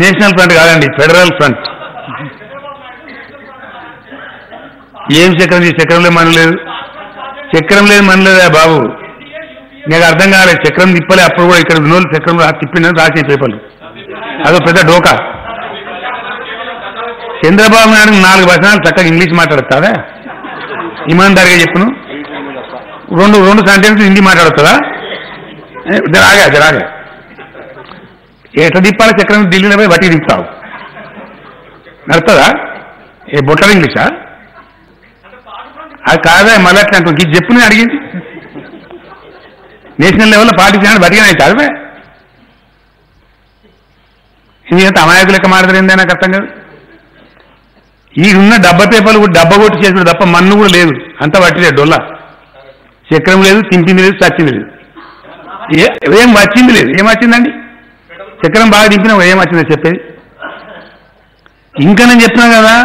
National front కాదండి, federal front. ఏం చక్రం? చక్రంలో మన లేదు, చక్రం లేదు మన లేదా బాబు? నాకు అర్థం కాలేదు. చక్రం తిప్పలే అప్పుడు కూడా. ఇక్కడ వినోళ్ళు చక్రం తిప్పిందని రాసిన పేపర్లు. అదో పెద్ద డోకా. చంద్రబాబు నాయుడు 4 వచనాలు చక్కగా ఇంగ్లీష్ మాట్లాడుతుందా? ఇమాన్దారిగా చెప్పును. రెండు సెంటెన్స్ హిందీ మాట్లాడుతుందా? జరాగా ఎట్లా తిప్పాలి చక్రం? ఢిల్లీలో పోయి బట్టి తిప్పుతావు, నడుతుందా? ఏ బొట్టల ఇంగ్లీషా? అది కాదా? మళ్ళీ అట్లా అంటుంది. ఇది చెప్పు, నేను అడిగింది. నేషనల్ లెవెల్లో పార్టీ బతికినా చదివే. ఇది ఎంత అమాయకులు లెక్క మాట్లాడిందే నాకు అర్థం కాదు. ఈడున్న డబ్బా పేపర్లు కూడా డబ్బా కొట్టి చేసుడు తప్ప మన్ను కూడా లేదు. అంతా పట్టిలేదు డొల్లా. చక్రం లేదు, తింపింది లేదు, చచ్చింది లేదు, ఏం వచ్చింది లేదు. ఏం వచ్చిందండి? చక్రం బాగా దింపినా ఏం వచ్చిందో చెప్పేది. ఇంకా నేను చెప్తున్నా కదా